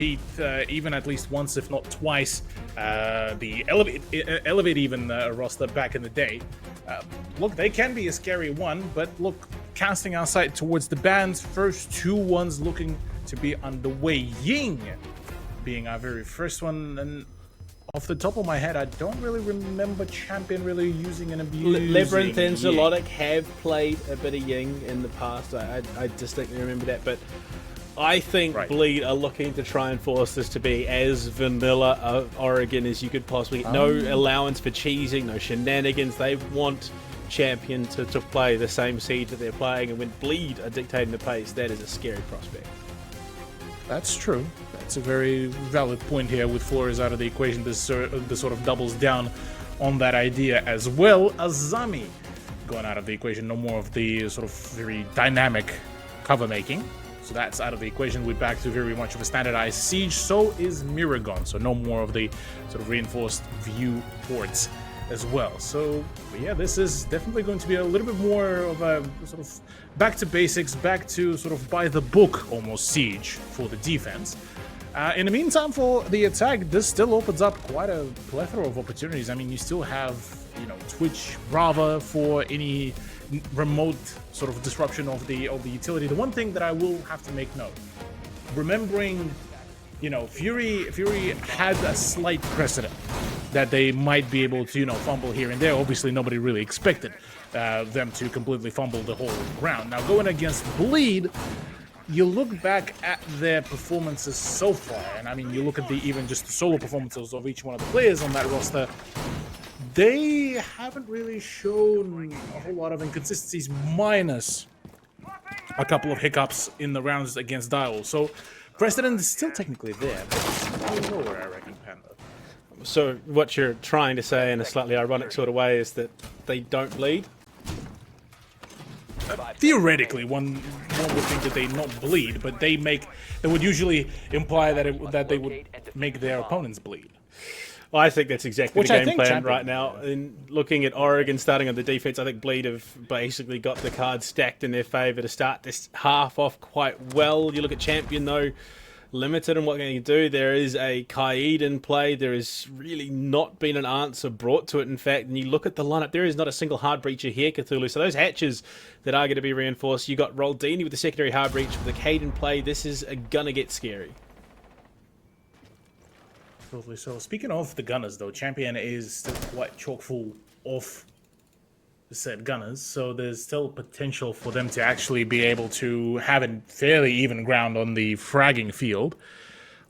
even at least once, if not twice, the Elevate even roster back in the day. Look, they can be a scary one, but look, casting our sight towards the band's first two ones looking to be underway. Ying being our very first one, and off the top of my head, I don't really remember Champion really using an abuse. Labyrinth and Zolotic have played a bit of Ying in the past. I distinctly remember that, but I think Bleed are looking to try and force this to be as vanilla of Oregon as you could possibly get. No allowance for cheesing, no shenanigans. They want Champion to play the same seed that they're playing, and when Bleed are dictating the pace, that is a scary prospect. That's true. That's a very valid point here. With Flores out of the equation, this sort of doubles down on that idea as well. Azami going out of the equation, no more of the sort of very dynamic cover making. So that's out of the equation. We're back to very much of a standardized siege. So is Miragon. So no more of the sort of reinforced view ports as well. So yeah, this is definitely going to be a little bit more of a sort of back to basics, back to sort of by the book almost siege for the defense. In the meantime, for the attack, this still opens up quite a plethora of opportunities. I mean, you still have, you know, Twitch, Brava for any remote sort of disruption of the utility. The one thing that I will have to make note, remembering, you know, Fury had a slight precedent that they might be able to, you know, fumble here and there. Obviously, nobody really expected them to completely fumble the whole round. Now, going against Bleed, you look back at their performances so far, and I mean, you look at even just the solo performances of each one of the players on that roster, they haven't really shown a whole lot of inconsistencies, minus a couple of hiccups in the rounds against Dial. So precedent is still technically there, but it's a little lower, I reckon, Panda. So what you're trying to say in a slightly ironic sort of way is that they don't bleed? Theoretically, one would think that they not bleed, but they would usually imply that they would make their opponents bleed. Well, I think that's exactly the game plan right now. In looking at Oregon starting on the defense, I think Bleed have basically got the cards stacked in their favor to start this half off quite well. You look at Champion, though, limited in what they can do. There is a Kaid in play. There has really not been an answer brought to it, in fact. And you look at the lineup, there is not a single hard breacher here, Cthulhu. So those hatches that are going to be reinforced, you got Roldini with the secondary hard breach, with the Kaid in play. This is gonna get scary. Totally. So speaking of the Gunners, though, Champion is still quite chock full of the said Gunners, so there's still potential for them to actually be able to have a fairly even ground on the fragging field.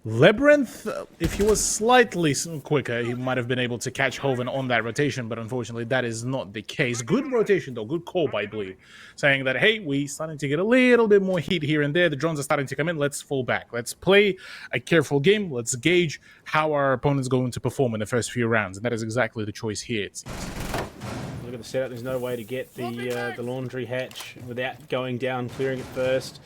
Labyrinth, if he was slightly quicker, he might have been able to catch Hoven on that rotation, but unfortunately that is not the case. Good rotation, though. Good call by Bleed, saying that, hey, we starting to get a little bit more heat here and there. The drones are starting to come in. Let's fall back. Let's play a careful game. Let's gauge how our opponent's going to perform in the first few rounds, and that is exactly the choice here, it seems. Look at the setup. There's no way to get the laundry hatch without going down, clearing it first,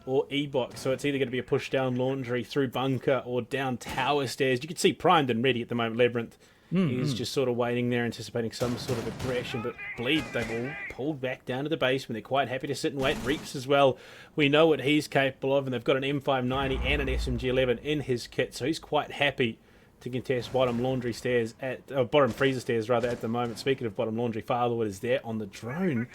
or E-box. So it's either going to be a push down laundry through bunker or down tower stairs. You can see primed and ready at the moment. Labyrinth is just sort of waiting there, anticipating some sort of aggression. But Bleed, they've all pulled back down to the basement. They're quite happy to sit and wait. Reaps as well. We know what he's capable of, and they've got an M590 and an SMG11 in his kit. So he's quite happy to contest bottom laundry stairs bottom freezer stairs rather at the moment. Speaking of bottom laundry, Fatherwood is there on the drone.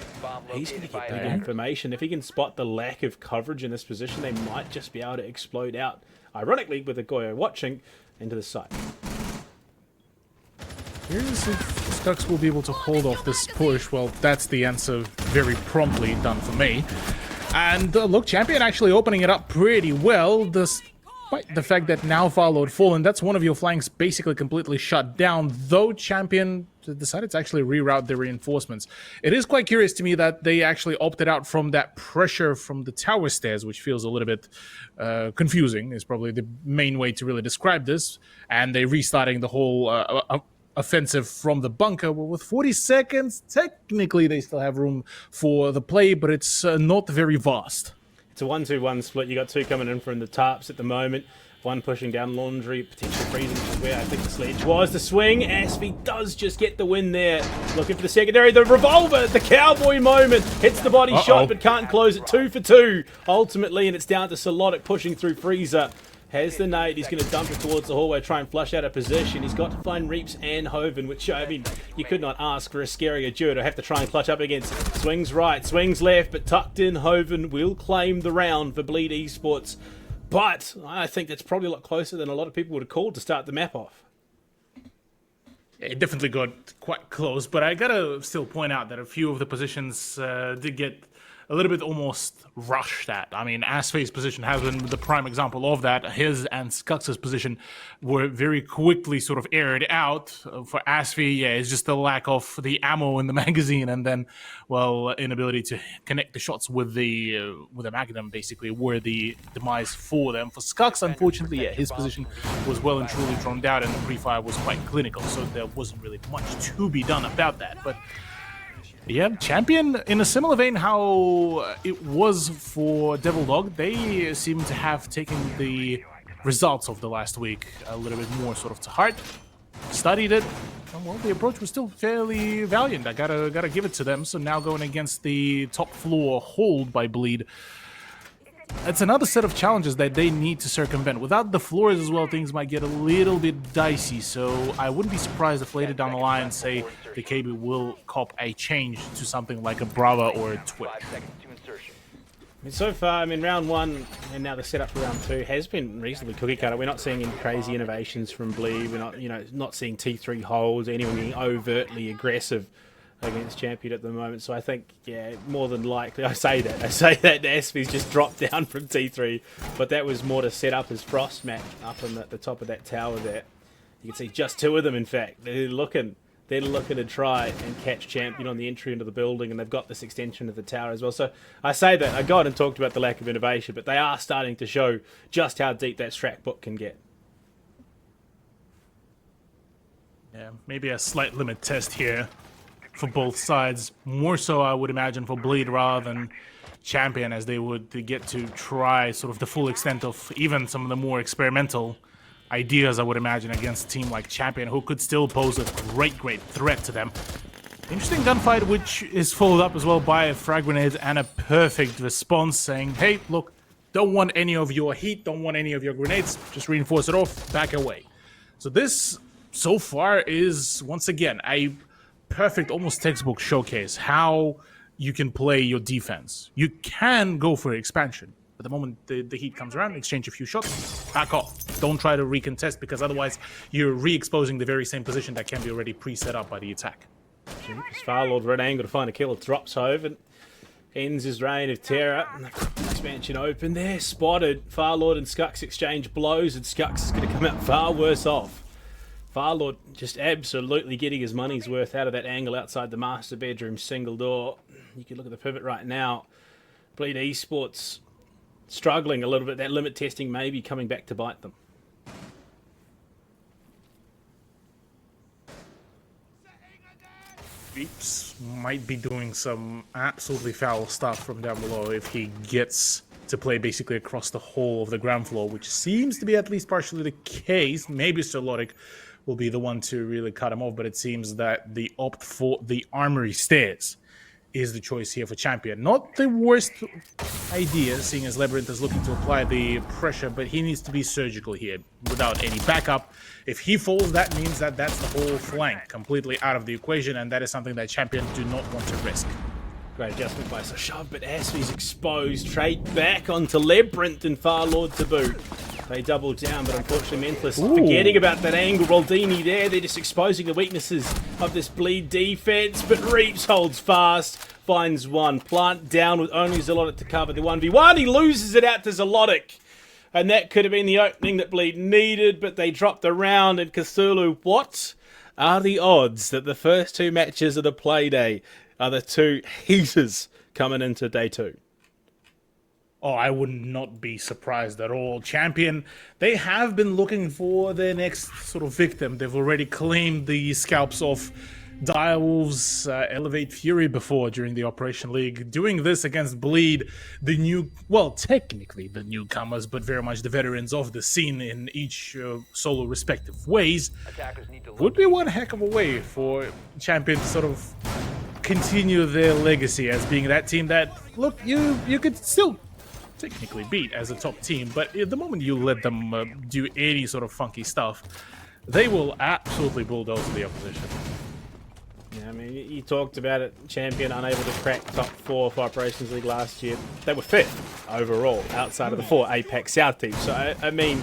He's going to get big information. If he can spot the lack of coverage in this position, they might just be able to explode out, ironically, with the Goyo watching, into the site. Here's if Stux will be able to hold off this push. Well, that's the answer very promptly done for me. And look, Champion actually opening it up pretty well. Despite the fact that now followed Fallen, that's one of your flanks basically completely shut down, though Champion decided to actually reroute the reinforcements. It is quite curious to me that they actually opted out from that pressure from the tower stairs, which feels a little bit confusing, is probably the main way to really describe this, and they restarting the whole offensive from the bunker. Well, with 40 seconds, technically they still have room for the play, but it's not very vast. It's a 1-2-1 split. You got two coming in from the tops at the moment. One pushing down laundry, potential freezing, which is where I think the sledge was. The swing, Aspie does just get the win there. Looking for the secondary, the revolver, the cowboy moment. Hits the body shot, but can't close it. 2 for 2, ultimately, and it's down to Solotic pushing through freezer. has the nade. He's going to dump it towards the hallway, try and flush out a position. He's got to find Reaps and Hoven, which, I mean, you could not ask for a scarier duo to have to try and clutch up against. Swings right, swings left, but tucked in Hoven will claim the round for Bleed Esports. But I think that's probably a lot closer than a lot of people would have called to start the map off. It definitely got quite close, but I gotta still point out that a few of the positions did get a little bit almost rushed at. I mean, Asfay's position has been the prime example of that. His and Skux's position were very quickly sort of aired out. For Asfay, yeah, it's just the lack of the ammo in the magazine, and then, well, inability to connect the shots with the Magnum, basically, were the demise for them. For Skux, unfortunately, yeah, his position was well and truly drawn down, and the pre-fire was quite clinical, so there wasn't really much to be done about that. But yeah, Champion, in a similar vein how it was for Devil Dog, they seem to have taken the results of the last week a little bit more sort of to heart, studied it, and well, the approach was still fairly valiant. I gotta give it to them. So now going against the top floor hold by Bleed, it's another set of challenges that they need to circumvent. Without the floors as well, things might get a little bit dicey, so I wouldn't be surprised if later down the line, say, the KB will cop a change to something like a Brava or a Twitch. I mean, so far, I mean, round one and now the setup for round two has been reasonably cookie cutter. We're not seeing any crazy innovations from Bleed. We're not, not seeing T3 holds, anyone being overtly aggressive against Champion at the moment. So I think, yeah, more than likely, I say that Asfay's just dropped down from T3, but that was more to set up his Frost map up on the top of that tower there. You can see just two of them, in fact. They're looking to try and catch Champion on the entry into the building, and they've got this extension of the tower as well. So I say that, I got and talked about the lack of innovation, but they are starting to show just how deep that Strat book can get. Yeah, maybe a slight limit test here for both sides. More so, I would imagine, for Bleed rather than Champion, as they would get to try sort of the full extent of even some of the more experimental ideas, I would imagine, against a team like Champion, who could still pose a great threat to them. Interesting gunfight, which is followed up as well by a frag grenade and a perfect response saying, hey, look, don't want any of your heat, don't want any of your grenades, just reinforce it off, back away. So this, so far, is, once again, a perfect, almost textbook showcase how you can play your defense. You can go for expansion. But the moment the heat comes around, exchange a few shots, back off. Don't try to recontest, because otherwise you're re-exposing the very same position that can be already pre-set up by the attack. Farlord red angle to find a kill. It drops Hoven. Ends his reign of terror. Expansion open there. Spotted. Farlord and Skux exchange blows, and Skux is going to come out far worse off. Farlord just absolutely getting his money's worth out of that angle outside the master bedroom, single door. You can look at the pivot right now. Bleed Esports struggling a little bit. That limit testing may be coming back to bite them. Reaps might be doing some absolutely foul stuff from down below if he gets to play basically across the whole of the ground floor, which seems to be at least partially the case. Maybe Solotic will be the one to really cut him off, but it seems that the opt for the armory stairs is the choice here for Champion. Not the worst idea, seeing as Labyrinth is looking to apply the pressure, but he needs to be surgical here without any backup. If he falls, that means that that's the whole flank completely out of the equation, and that is something that Champion do not want to risk. Great adjustment by Shove, but Asfay's exposed. Trade back onto Labyrinth and Farlord to boot. They double down, but unfortunately Mentalist forgetting about that angle. Roldini there, they're just exposing the weaknesses of this Bleed defense, but Reaps holds fast, finds one. Plant down with only Zolotic to cover the 1v1. He loses it out to Zolotic, and that could have been the opening that Bleed needed, but they dropped the round, and Cthulhu, what are the odds that the first two matches of the play day are the two heaters coming into day two? Oh, I would not be surprised at all. Champion, they have been looking for their next sort of victim. They've already claimed the scalps of Direwolves, Elevate Fury before during the Operation League. Doing this against Bleed, the new, well, technically the newcomers, but very much the veterans of the scene in each solo respective ways, would be one heck of a way for Champion to sort of continue their legacy as being that team that, look, you could still technically beat as a top team, but at the moment you let them do any sort of funky stuff, they will absolutely bulldoze the opposition. Yeah, I mean, you talked about it. Champion unable to crack top 4 for Operations League last year. They were 5th overall outside of the 4 APAC South teams. So, I mean,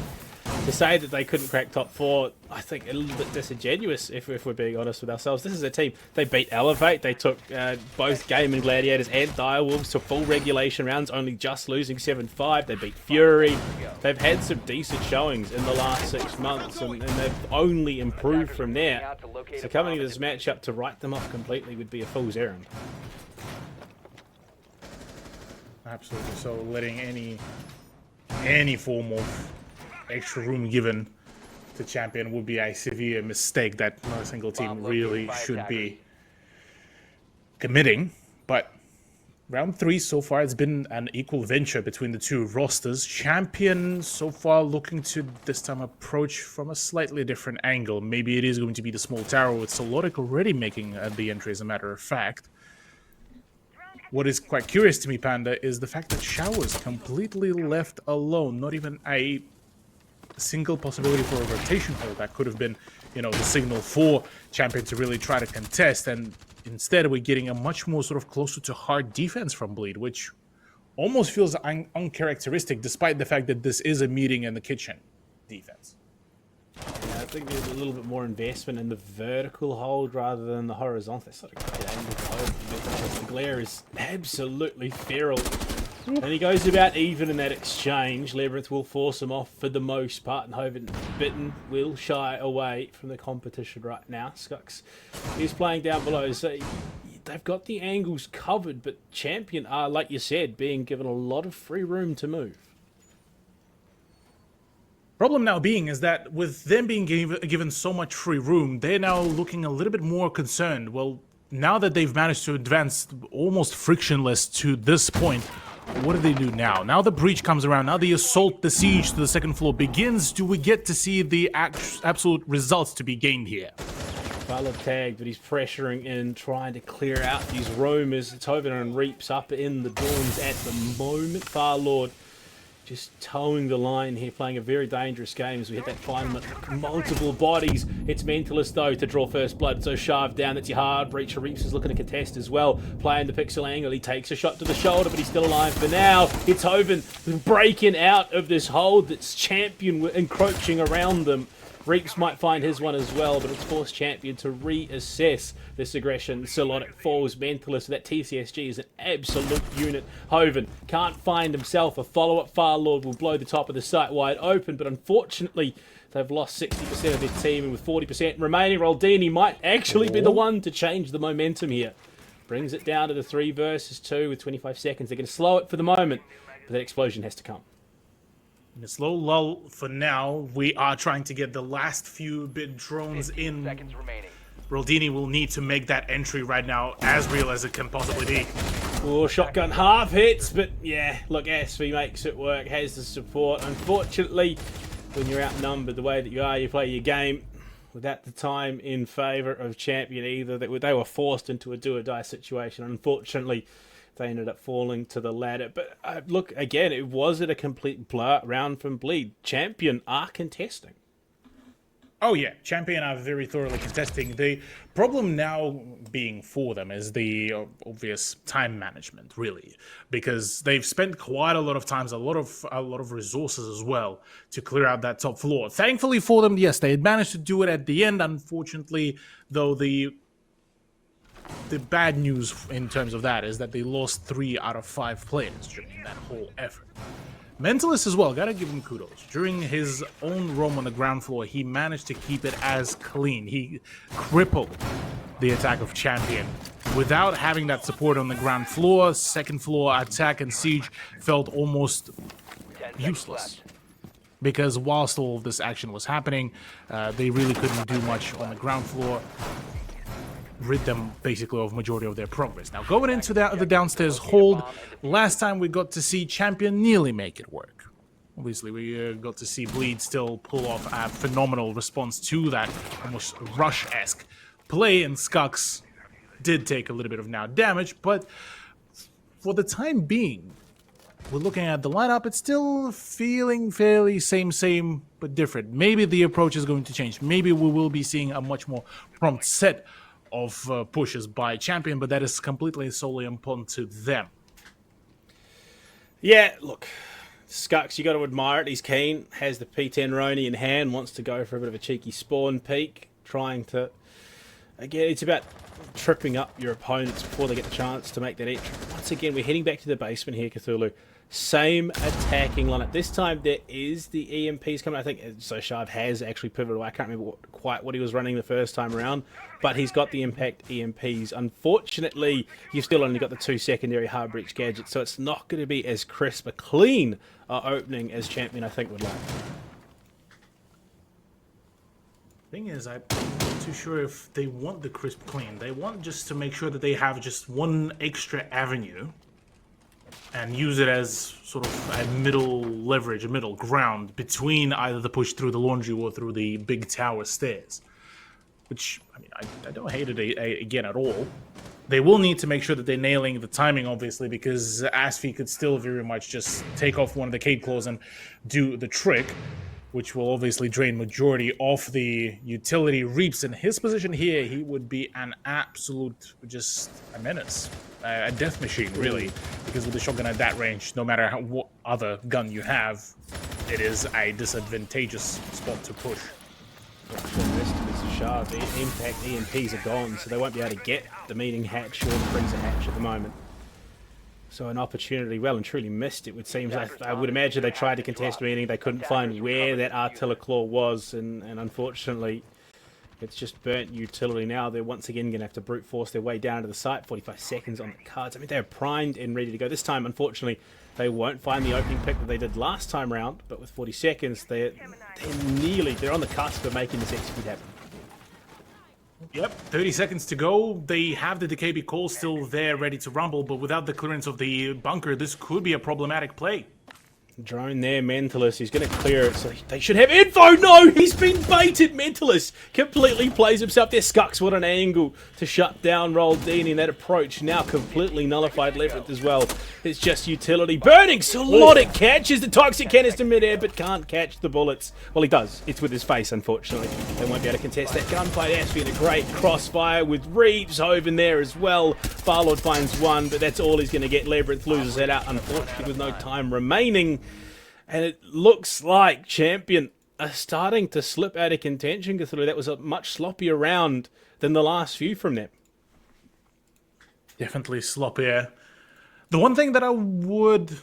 to say that they couldn't crack top 4, I think a little bit disingenuous if we're being honest with ourselves. This is a team. They beat Elevate. They took both Game and Gladiators and Direwolves to full regulation rounds, only just losing 7-5. They beat Fury. They've had some decent showings in the last 6 months, and they've only improved from there. So coming into this matchup to write them off completely would be a fool's errand. Absolutely. So letting any form of extra room given to Champion would be a severe mistake that no single team really should be committing. But round 3 so far, it's been an equal venture between the two rosters. Champion so far looking to this time approach from a slightly different angle. Maybe it is going to be the small tower with Solotic already making the entry, as a matter of fact. What is quite curious to me, Panda, is the fact that Showers completely left alone. Not even a single possibility for a rotation hold that could have been, you know, the signal for Champion to really try to contest, and instead we're getting a much more sort of closer to hard defense from Bleed, which almost feels uncharacteristic despite the fact that this is a meeting in the kitchen defense. Yeah, I think there's a little bit more investment in the vertical hold rather than the horizontal. That's sort of great angle to hold. The glare is absolutely feral. And he goes about even in that exchange. Labyrinth will force him off for the most part, and Hoven Bitten will shy away from the competition right now. Skux is playing down below, so they've got the angles covered, but Champion are, like you said, being given a lot of free room to move. Problem now being is that with them being given so much free room, they're now looking a little bit more concerned. Well, now that they've managed to advance almost frictionless to this point, what do now? Now the breach comes around, now the assault, the siege to the second floor begins. Do we get to see the absolute results to be gained here? Valid tag, but he's pressuring in, trying to clear out these roamers. Toven and Reaps up in the Dawns at the moment. Farlord just towing the line here, playing a very dangerous game as we hit that final multiple bodies. It's Mentalist though to draw first blood, so Shav down, that's your hard breach. Reaps is looking to contest as well, playing the pixel angle. He takes a shot to the shoulder, but he's still alive for now. It's Hoven breaking out of this hold that's Champion encroaching around them. Reaps might find his one as well, but it's forced Champion to reassess this aggression. Solotic falls, Mentalist. That TCSG is an absolute unit. Hoven can't find himself a follow-up. Farlord will blow the top of the site wide open, but unfortunately, they've lost 60% of their team, and with 40% remaining, Roldini might actually be the one to change the momentum here. Brings it down to the 3 versus 2 with 25 seconds. They're going to slow it for the moment, but that explosion has to come. In a slow lull for now, we are trying to get the last few bit drones in. Roldini will need to make that entry right now, as real as it can possibly be. Oh, shotgun half hits, but yeah, look, SV makes it work, has the support. Unfortunately, when you're outnumbered the way that you are, you play your game without the time in favour of Champion either. They were forced into a do-or-die situation. Unfortunately, they ended up falling to the ladder. But look, again, it wasn't a complete blowout round from Bleed. Champion are contesting. Oh yeah, Champion are very thoroughly contesting. The problem now being for them is the obvious time management, really, because they've spent quite a lot of times, a lot of resources as well to clear out that top floor. Thankfully for them, yes, they had managed to do it at the end. Unfortunately, though, the bad news in terms of that is that they lost 3 out of 5 players during that whole effort. Mentalist as well, gotta give him kudos. During his own roam on the ground floor, he managed to keep it as clean. He crippled the attack of Champion. Without having that support on the ground floor, second floor attack and siege felt almost useless. Because whilst all of this action was happening, they really couldn't do much on the ground floor. Rid them basically of majority of their progress. Now going into the downstairs hold, last time we got to see Champion nearly make it work. Obviously we got to see Bleed still pull off a phenomenal response to that almost rush-esque play, and Skux did take a little bit of now damage, but for the time being, we're looking at the lineup, it's still feeling fairly same, but different. Maybe the approach is going to change. Maybe we will be seeing a much more prompt set of pushes by Champion, but that is completely solely important to them. Yeah, look, Skux, you got to admire it. He's keen, has the P10 Roni in hand, wants to go for a bit of a cheeky spawn peek, trying to... Again, it's about tripping up your opponents before they get the chance to make that entry. Once again, we're heading back to the basement here, Cthulhu. Same attacking lineup. This time there is the EMPs coming. I think Zoshav has actually pivoted away. I can't remember quite what he was running the first time around, but he's got the impact EMPs. Unfortunately, you've still only got the 2 secondary hard breach gadgets, so it's not going to be as crisp a clean opening as Champion I think would like. Thing is, I'm not too sure if they want the crisp clean. They want just to make sure that they have just one extra avenue and use it as sort of a middle leverage, a middle ground between either the push through the laundry or through the big tower stairs. Which, I mean, I don't hate it again at all. They will need to make sure that they're nailing the timing, obviously, because Asfi could still very much just take off one of the Cade Claws and do the trick, which will obviously drain majority of the utility. Reaps in his position here, he would be an absolute, just a menace. A death machine, really, because with the shotgun at that range, no matter what other gun you have, it is a disadvantageous spot to push. The impact EMPs are gone, so they won't be able to get the meeting hatch or the freezer hatch at the moment. So an opportunity well and truly missed, it would seem. I would imagine they tried to contest meeting, they couldn't find where that Artiller Claw was, and unfortunately it's just burnt utility now. They're once again going to have to brute force their way down to the site. 45 seconds on the cards. I mean, they're primed and ready to go. This time, unfortunately, they won't find the opening pick that they did last time round, but with 40 seconds, they're on the cusp of making this execute happen. Yep, 30 seconds to go. They have the DKB call still there, ready to rumble, but without the clearance of the bunker, this could be a problematic play. Drone there, Mentalist. He's going to clear it, so they should have info. No, he's been baited. Mentalist completely plays himself there. Skux, what an angle to shut down Roldini, and that approach now completely nullified Leverett as well. It's just utility. Burning Solodic catches the toxic canister midair, but can't catch the bullets. Well, he does. It's with his face, unfortunately. They won't be able to contest that gunfight. Asfi in a great crossfire with Reeves over there as well. Barlord finds one, but that's all he's going to get. Leverett loses that out, unfortunately, with no time remaining. And it looks like Champion are starting to slip out of contention, Cthulhu. That was a much sloppier round than the last few from them. Definitely sloppier. The one thing that I would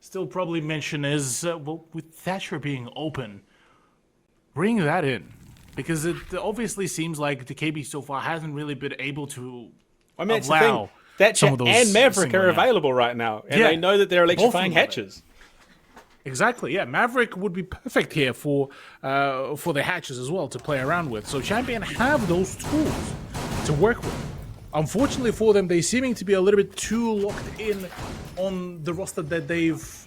still probably mention is, well, with Thatcher being open, bring that in. Because it obviously seems like the KB so far hasn't really been able to allow Thatcher some of those and Maverick are available right now. And they know that they're electrifying hatches. Exactly, yeah. Maverick would be perfect here for the hatches as well to play around with. So Champion have those tools to work with. Unfortunately for them, they seeming to be a little bit too locked in on the roster that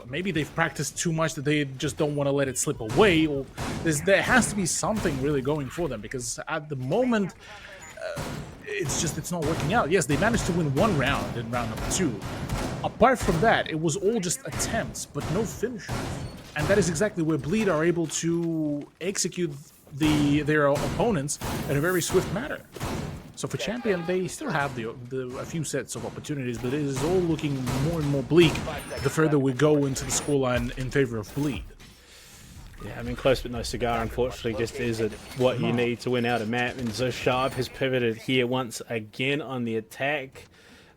maybe they've practiced too much that they just don't want to let it slip away. Or there has to be something really going for them, because at the moment, it's not working out. Yes, they managed to win one round in round number 2. Apart from that, it was all just attempts, but no finishes. And that is exactly where Bleed are able to execute their opponents in a very swift manner. So for Champion, they still have a few sets of opportunities, but it is all looking more and more bleak the further we go into the scoreline in favor of Bleed. Yeah, I mean, close but no cigar, unfortunately, just isn't what you need to win out a map. And Zoshav has pivoted here once again on the attack.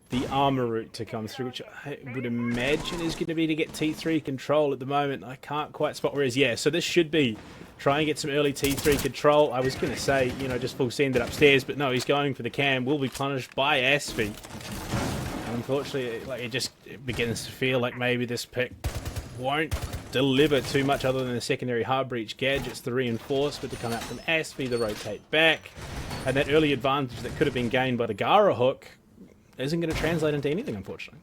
The armor route to come through, which I would imagine is going to be to get T3 control at the moment. I can't quite spot where he is. Yeah, so this should be try and get some early T3 control. I was going to say, just full send it upstairs, but no, he's going for the cam. Will be punished by Asfi. And unfortunately, it begins to feel like maybe this pick won't deliver too much other than the secondary hard breach gadgets, the reinforcement to come out from Asfi, the rotate back, and that early advantage that could have been gained by the Gara hook isn't going to translate into anything, unfortunately.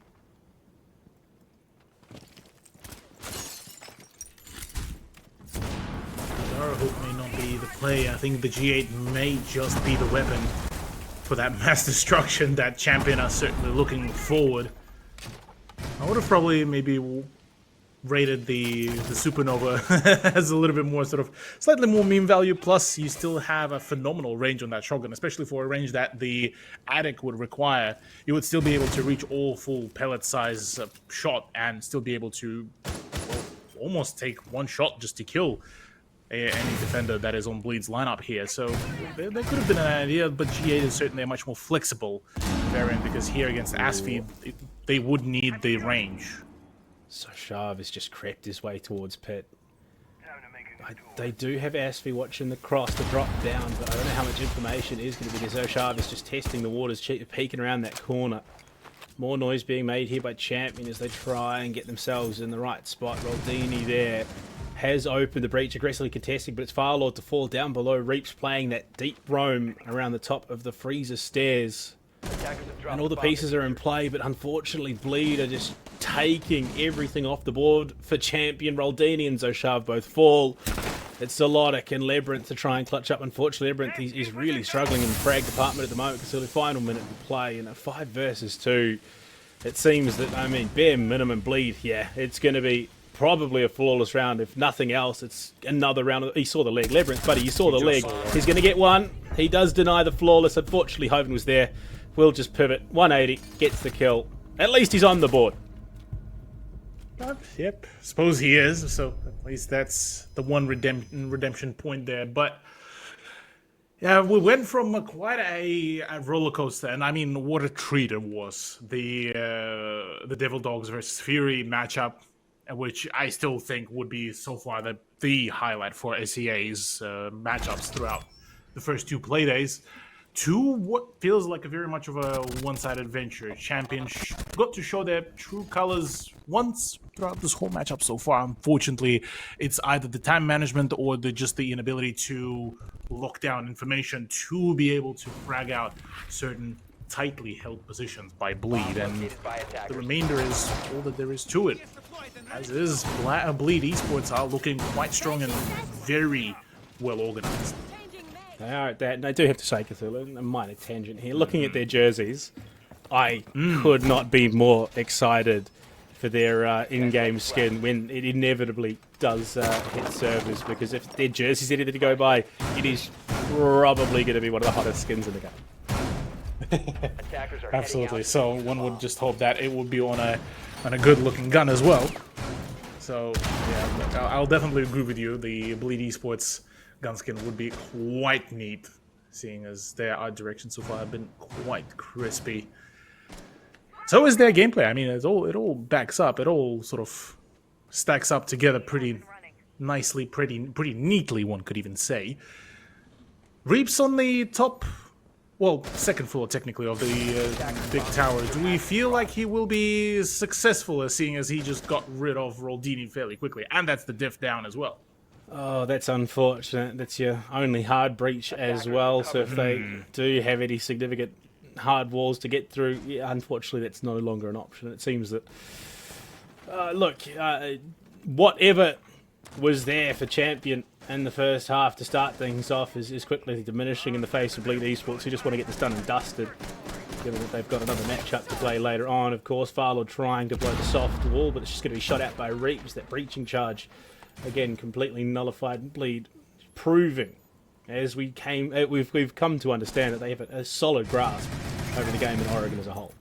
Gara hook may not be the play. I think the G8 may just be the weapon for that mass destruction that Champion are certainly looking forward. I would have probably maybe rated the Supernova as a little bit more sort of slightly more meme value. Plus, you still have a phenomenal range on that shotgun, especially for a range that the Attic would require. You would still be able to reach all full pellet size shot and still be able to almost take one shot just to kill any defender that is on Bleed's lineup here. So there could have been an idea, but G8 is certainly a much more flexible variant because here against Asfi, they would need the range. So Shav has just crept his way towards Pit. They do have Asfi watching the cross to drop down, but I don't know how much information is going to be there. Zoshav is just testing the waters, peeking around that corner. More noise being made here by Champion as they try and get themselves in the right spot. Roldini there has opened the breach, aggressively contesting, but it's Firelord to fall down below. Reaps playing that deep roam around the top of the freezer stairs. And all the pieces are in play, but unfortunately Bleed are just taking everything off the board for Champion. Roldini and Zoshav both fall. It's Zolotic and Labyrinth to try and clutch up. Unfortunately, Labyrinth is really struggling in the frag department at the moment because the final minute to play in a 5 versus 2. It seems that, I mean, bare minimum Bleed, yeah, it's going to be probably a flawless round. If nothing else, it's another round. He saw the leg. Labyrinth, buddy, you saw the leg. He's going to get one. He does deny the flawless. Unfortunately, Hoven was there. Will just pivot. 180, gets the kill. At least he's on the board. Yep, suppose he is. So at least that's the one redemption point there. But yeah, we went from quite a roller coaster, and I mean, what a treat it was. The Devil Dogs versus Fury matchup, which I still think would be so far the highlight for SEA's matchups throughout the first 2 playdays. To what feels like a very much of a one-sided venture. Champion got to show their true colors once throughout this whole matchup so far. Unfortunately, it's either the time management or just the inability to lock down information to be able to frag out certain tightly held positions by Bleed, and the remainder is all that there is to it. As is, Bleed Esports are looking quite strong and very well organized. They are at that, and I do have to say, Cthulhu, a minor tangent here. Looking at their jerseys, I could not be more excited for their in-game skin when it inevitably does hit servers, because if their jersey's anything to go by, it is probably going to be one of the hottest skins in the game. Absolutely. So one would just hope that it would be on a good-looking gun as well. So yeah, look, I'll definitely agree with you. The Bleed Esports gunskin would be quite neat, seeing as their art direction so far have been quite crispy. So is their gameplay. I mean, it all backs up. It all sort of stacks up together pretty nicely, pretty neatly, one could even say. Reaps on the top, well, second floor technically of the big tower. Do we feel like he will be successful, seeing as he just got rid of Roldini fairly quickly, and that's the diff down as well? Oh, that's unfortunate. That's your only hard breach as well. So if they do have any significant hard walls to get through, yeah, unfortunately that's no longer an option. It seems that, whatever was there for Champion in the first half to start things off is quickly diminishing in the face of Bleed Esports, who just want to get this done and dusted, given that they've got another matchup to play later on. Of course, Farlord trying to blow the soft wall, but it's just going to be shot out by Reaps. That breaching charge, again, completely nullified. Bleed proving, as we've come to understand, that they have a solid grasp over the game in Oregon as a whole.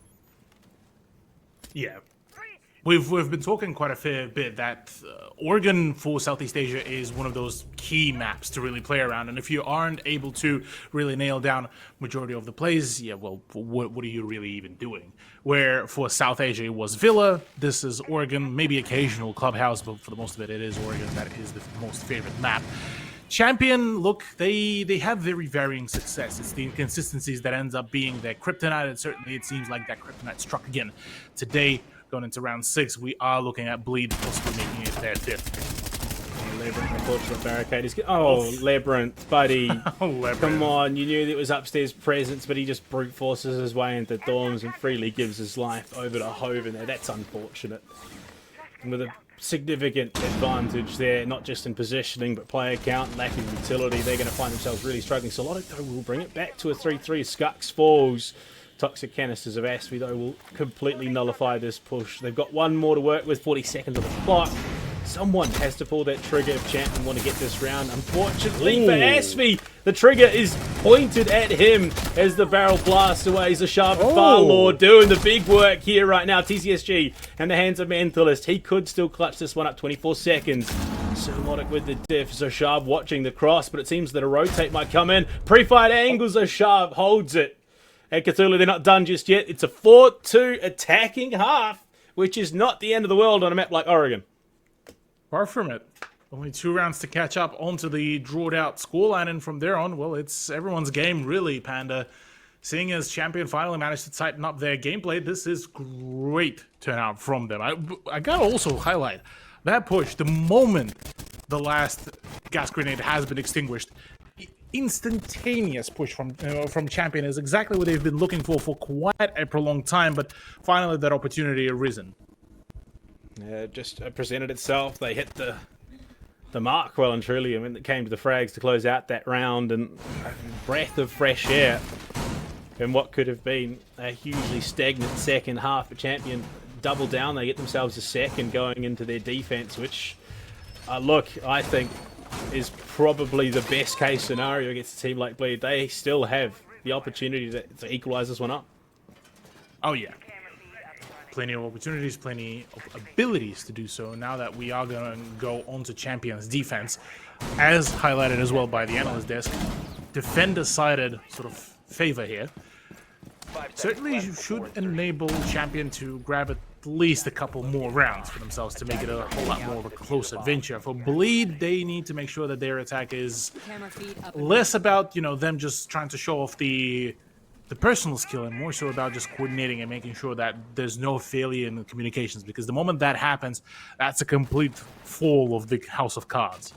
Yeah. We've been talking quite a fair bit that Oregon for Southeast Asia is one of those key maps to really play around, and if you aren't able to really nail down majority of the plays, yeah, well, what are you really even doing? Where for South Asia it was Villa, this is Oregon, maybe occasional Clubhouse, but for the most of it, it is Oregon. That is the most favorite map. Champion, look, they have very varying success. It's the inconsistencies that ends up being their kryptonite, and certainly it seems like that kryptonite struck again today. Going into round 6, we are looking at Bleed possibly making it their fifth. Labyrinth, unfortunate barricade is... Oh, Labyrinth, buddy. Oh, Labyrinth. Come on, you knew that it was upstairs presence, but he just brute forces his way into dorms and freely gives his life over to Hoven there. That's unfortunate. And with a significant advantage there, not just in positioning, but player count, lacking utility, they're going to find themselves really struggling. So Solodic, though, will bring it back to a 3-3. Skux falls. Toxic Canisters of Asfi, though, will completely nullify this push. They've got one more to work with, 40 seconds on the clock. Someone has to pull that trigger if Champion want to get this round. Unfortunately for Asfi, the trigger is pointed at him as the barrel blasts away. Zashav and Farlord doing the big work here right now. TCSG and the hands of Mentalist. He could still clutch this one up. 24 seconds. Zoolotic with the diff. Zashav watching the cross, but it seems that a rotate might come in. Pre-fight angle, Zashav holds it. And Cthulhu, they're not done just yet. It's a 4-2 attacking half, which is not the end of the world on a map like Oregon. Far from it. Only 2 rounds to catch up onto the drawed out scoreline, and from there on, well, it's everyone's game, really, Panda. Seeing as Champion finally managed to tighten up their gameplay, this is great turnout from them. I gotta also highlight that push, the moment the last gas grenade has been extinguished. Instantaneous push from Champion is exactly what they've been looking for quite a prolonged time, but finally that opportunity arisen. Just presented itself. They hit the mark well and truly. I mean, it came to the frags to close out that round, and a breath of fresh air in what could have been a hugely stagnant second half. But Champion double down. They get themselves a second going into their defense, which, look, I think is probably the best case scenario against a team like Bleed. They still have the opportunity to equalize this one up. Oh, yeah. Plenty of opportunities, plenty of abilities to do so. Now that we are going to go on to Champion's defense, as highlighted as well by the analyst desk, defender-sided sort of favor here. Certainly should enable Champion to grab at least a couple more rounds for themselves to make it a whole lot more of a close adventure. For Bleed, they need to make sure that their attack is less about, you know, them just trying to show off the personal skill, and more so about just coordinating and making sure that there's no failure in the communications, because the moment that happens, that's a complete fall of the house of cards.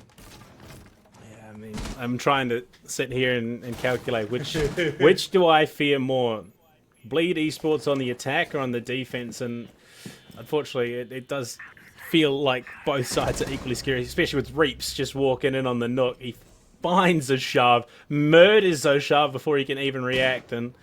Yeah, I mean, I'm trying to sit here and calculate which do I fear more? Bleed Esports on the attack or on the defense? And unfortunately, it does feel like both sides are equally scary, especially with Reaps just walking in on the Nook. He finds Zashav, murders Zashav before he can even react, and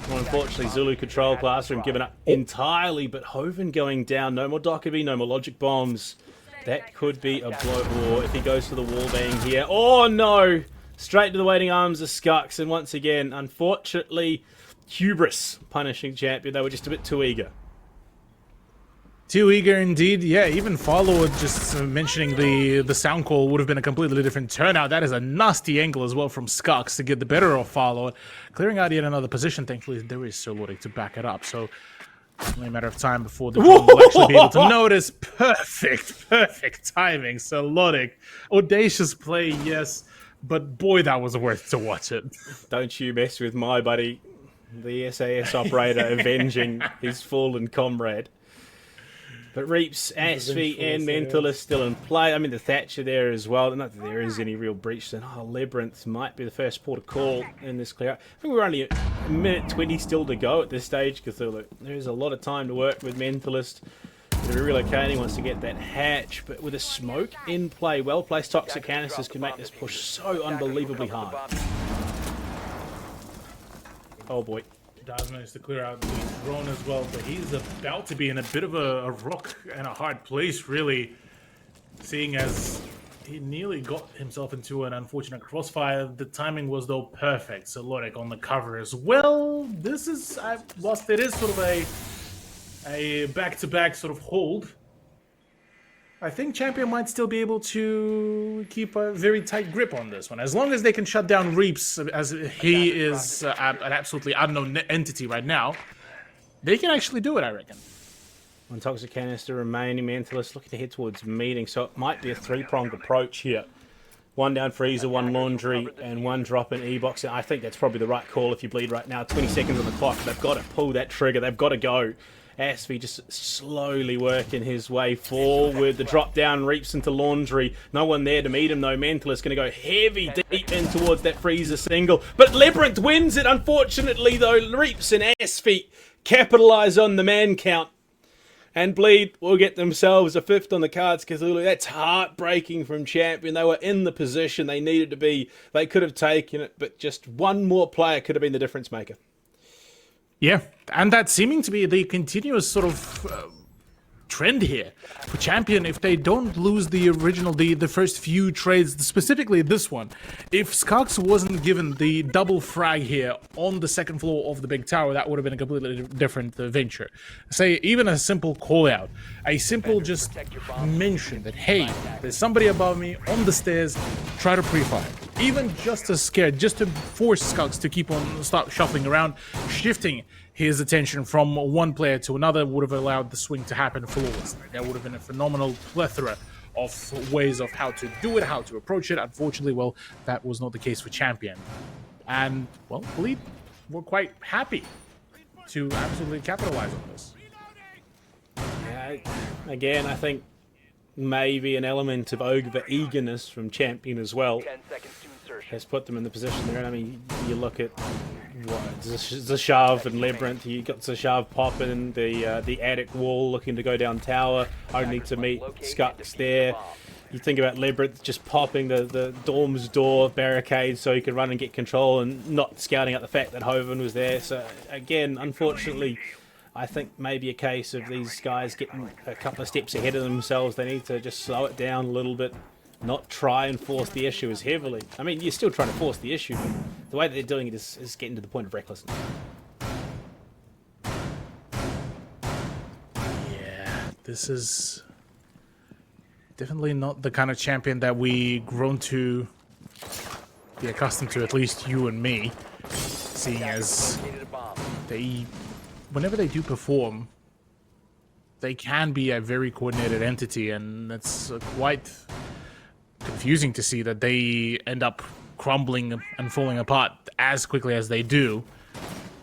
well, unfortunately Zulu control Classroom given up entirely, but Hoven going down. No more Dockerby, no more logic bombs. That could be a blow, or if he goes for the wall bang here. Oh no! Straight to the waiting arms of Skux, and once again, unfortunately, hubris punishing Champion. They were just a bit too eager. Too eager indeed. Yeah, even Follow just mentioning the sound call would have been a completely different turnout. That is a nasty angle as well from Skux to get the better of Follow. Clearing out yet another position. Thankfully, there is Zoolotic to back it up. So, only a matter of time before the drone will actually be able to notice. Perfect timing. Zoolotic. Audacious play, yes. But boy, that was worth to watch it. Don't you mess with my buddy, the SAS operator, avenging his fallen comrade. But Reaps, Asfi, and Mentalist still in play. I mean, the Thatcher there as well. Not that there is any real breach. Then, Labyrinth might be the first port of call in this clear. I think we're only a minute 20 still to go at this stage, Cthulhu. There is a lot of time to work with Mentalist. They're relocating, wants to get that hatch, but with a smoke in play, well-placed toxic canisters can make this push so unbelievably hard. Oh boy. Does manage to clear out the drone as well, but he's about to be in a bit of a rock and a hard place, really, seeing as he nearly got himself into an unfortunate crossfire. The timing was, though, perfect. So Zoolotic on the cover as well. This is, whilst it is sort of a back-to-back sort of hold, I think Champion might still be able to keep a very tight grip on this one. As long as they can shut down Reaps, as he is an absolutely unknown entity right now, they can actually do it, I reckon. One toxic canister remaining. Mentalist looking to head towards meeting, so it might be a three-pronged approach here. One down Freezer, one Laundry, and one drop in E-Box. I think that's probably the right call if you Bleed right now. 20 seconds on the clock. They've got to pull that trigger. They've got to go. Asfi just slowly working his way forward. The drop down Reaps into Laundry. No one there to meet him though. Mentalist going to go heavy deep in towards that Freezer single. But Labyrinth wins it, unfortunately though. Reaps and Asfi capitalise on the man count. And Bleed will get themselves a fifth on the cards. Cthulhu, that's heartbreaking from Champion. They were in the position they needed to be. They could have taken it, but just one more player could have been the difference maker. Yeah, and that seeming to be the continuous sort of trend here for Champion. If they don't lose the original, the first few trades, specifically this one, if Skux wasn't given the double frag here on the second floor of the big tower, that would have been a completely different venture. Say, even a simple call out, a simple just mention that, hey, there's somebody above me on the stairs, try to pre-fire. Even just as scared, just to force Skux to keep on, start shuffling around, shifting his attention from one player to another would have allowed the swing to happen flawlessly. There would have been a phenomenal plethora of ways of how to do it, how to approach it. Unfortunately, well, that was not the case for Champion. And, well, Bleed were quite happy to absolutely capitalize on this. Yeah, again, I think maybe an element of over eagerness from Champion as well has put them in the position they're in. I mean, you look at Zashav and Labyrinth. You got Zashav popping the attic wall, looking to go down tower, only to meet Skux there. You think about Labyrinth just popping the dorm's door barricade so he could run and get control, and not scouting out the fact that Hoven was there. So again, unfortunately, I think maybe a case of these guys getting a couple of steps ahead of themselves. They need to just slow it down a little bit, not try and force the issue as heavily. I mean, you're still trying to force the issue, but the way that they're doing it is getting to the point of recklessness. Yeah, this is definitely not the kind of Champion that we grown to be accustomed to, at least you and me, seeing as they, whenever they do perform, they can be a very coordinated entity, and it's quite confusing to see that they end up crumbling and falling apart as quickly as they do.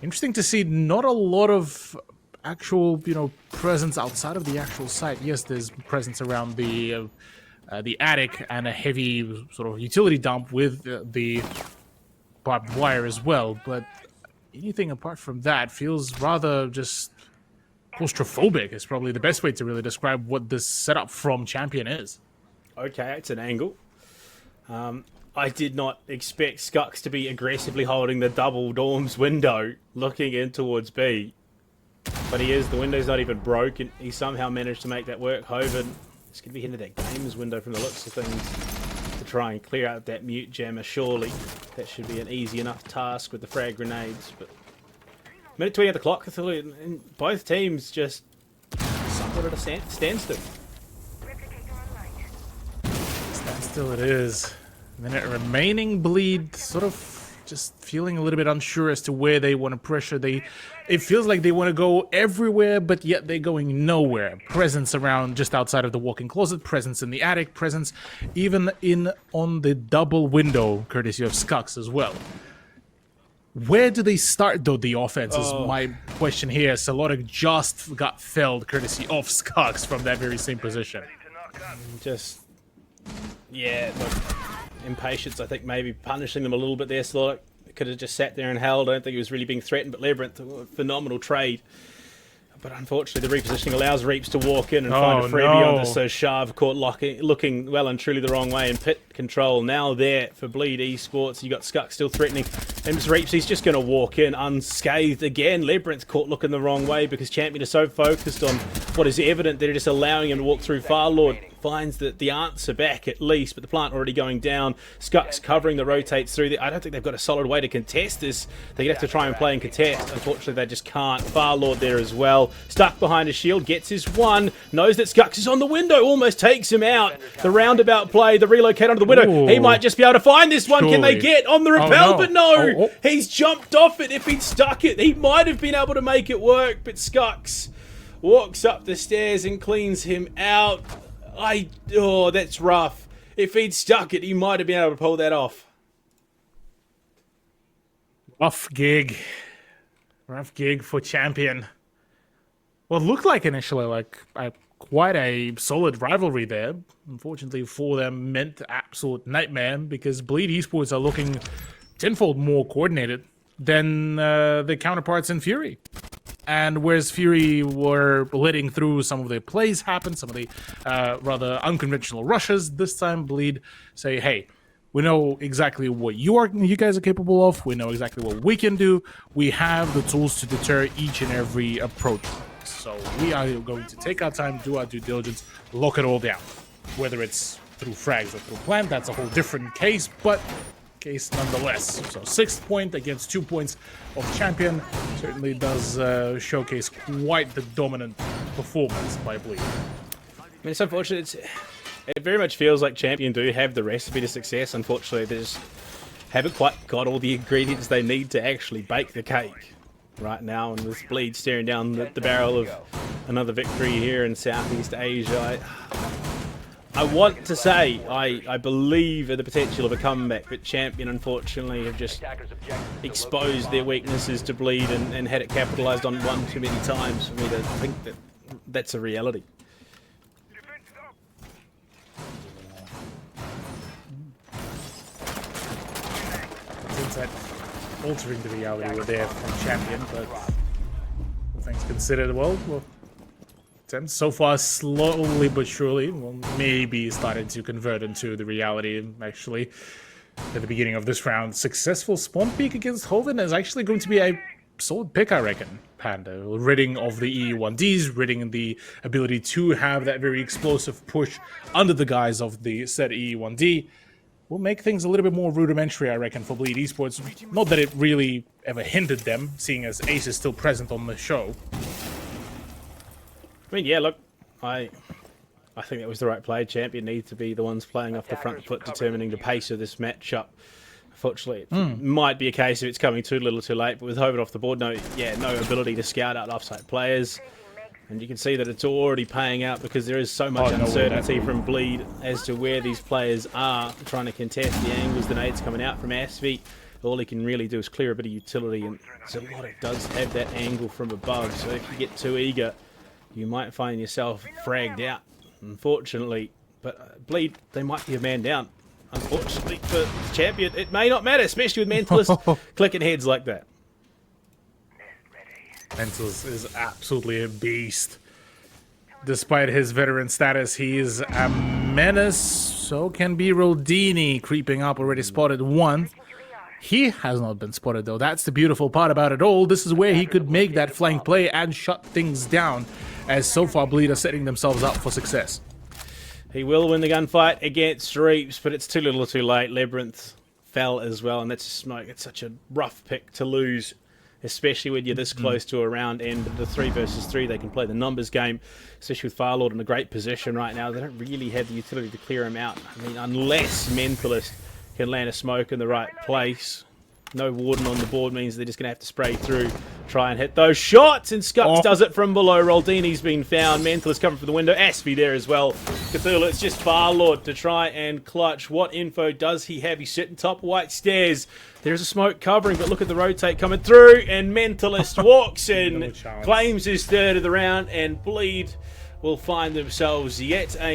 Interesting to see not a lot of actual, presence outside of the actual site. Yes, there's presence around the attic and a heavy sort of utility dump with the barbed wire as well, but anything apart from that feels rather just claustrophobic is probably the best way to really describe what this setup from Champion is. Okay, it's an angle. I did not expect Skux to be aggressively holding the double dorms window, looking in towards B. But he is. The window's not even broken. He somehow managed to make that work. Hoven is going to be into that games window from the looks of things to try and clear out that mute jammer. Surely that should be an easy enough task with the frag grenades. But minute 20 on the clock, and both teams just somewhat at a standstill. Still it is. Minute remaining. Bleed sort of just feeling a little bit unsure as to where they want to pressure. It feels like they want to go everywhere, but yet they're going nowhere. Presence around just outside of the walk-in closet, presence in the attic, presence even on the double window, courtesy of Skux as well. Where do they start, though, the offense is my question here. Salodic just got felled courtesy of Skux from that very same position. Yeah, look, impatience, I think, maybe punishing them a little bit there. Salodic could have just sat there and held. I don't think he was really being threatened, but Labyrinth, phenomenal trade. But unfortunately, the repositioning allows Reaps to walk in and find a freebie on this. So Shav caught looking well and truly the wrong way, and pit control now there for Bleed Esports. You got Skux still threatening. And Reaps, he's just going to walk in unscathed again. Labyrinth caught looking the wrong way because Champion is so focused on what is evident that they're just allowing him to walk through. Farlord finds the answer back at least, but the plant already going down. Skux covering the rotates through there. I don't think they've got a solid way to contest this. They have to try and play and contest. Unfortunately, they just can't. Farlord there as well. Stuck behind a shield, gets his one. Knows that Skux is on the window, almost takes him out. The roundabout play, the relocate onto the window. Ooh. He might just be able to find this one. Surely. Can they get on the rappel? No. But no, he's jumped off it. If he'd stuck it, he might have been able to make it work, but Skux walks up the stairs and cleans him out. That's rough. If he'd stuck it, he might have been able to pull that off. Rough gig for Champion. Well, it looked like initially quite a solid rivalry there. Unfortunately for them, meant absolute nightmare because Bleed Esports are looking tenfold more coordinated than the counterparts in Fury. And whereas Fury were letting through some of their plays happen, some of the rather unconventional rushes, this time Bleed say, hey, we know exactly what you guys are capable of. We know exactly what we can do. We have the tools to deter each and every approach. works. So we are going to take our time, do our due diligence, lock it all down. Whether it's through frags or through plant, that's a whole different case, but case nonetheless. So 6th point against 2 points of Champion certainly does showcase quite the dominant performance by Bleed. I mean, it's unfortunate. It very much feels like Champion do have the recipe to success. Unfortunately, they just haven't quite got all the ingredients they need to actually bake the cake right now. And with Bleed staring down the barrel of another victory here in Southeast Asia, I want to say I believe in the potential of a comeback, but Champion unfortunately have just exposed their weaknesses to Bleed and had it capitalised on one too many times for me to think that that's a reality. That altering the reality were there from Champion, but all things considered, well, attempts so far slowly but surely, well, maybe started to convert into the reality. Actually, at the beginning of this round, successful spawn peek against Hoven is actually going to be a solid pick, I reckon. Panda, ridding of the EU1Ds, ridding the ability to have that very explosive push under the guise of the said EU1D. Will make things a little bit more rudimentary, I reckon, for Bleed Esports. Not that it really ever hindered them, seeing as Ace is still present on the show. I mean, yeah, look, I think that was the right play. Champion need to be the ones playing off the front foot, determining the pace of this matchup. Unfortunately, it might be a case of it's coming too little too late, but with Hoven off the board, no ability to scout out offside players. And you can see that it's already paying out because there is so much uncertainty from Bleed as to where these players are trying to contest the angles. The nades coming out from Asphy. All he can really do is clear a bit of utility, and Zelotic does have that angle from above. So if you get too eager, you might find yourself fragged out, unfortunately. But Bleed, they might be a man down. Unfortunately for Champion, it may not matter, especially with Mentalist clicking heads like that. Mentalist is absolutely a beast. Despite his veteran status, he is a menace. So can be Rodini, creeping up, already spotted one. He has not been spotted, though. That's the beautiful part about it all. This is where he could make that flank play and shut things down, as so far Bleed are setting themselves up for success. He will win the gunfight against Reaps, but it's too little too late. Labyrinth fell as well, and that's a smoke. It's such a rough pick to lose, especially when you're this close to a round end. The 3 versus 3, they can play the numbers game, especially with Firelord in a great position right now. They don't really have the utility to clear him out. I mean, unless Mentalist can land a smoke in the right place. No Warden on the board means they're just going to have to spray through, try and hit those shots, and Scups does it from below. Roldini's been found. Mentalist coming from the window. Asphy there as well. Cthulhu, it's just Firelord to try and clutch. What info does he have? He's sitting top white stairs. There's a smoke covering, but look at the rotate coming through, and Mentalist walks in, claims his third of the round, and Bleed will find themselves yet a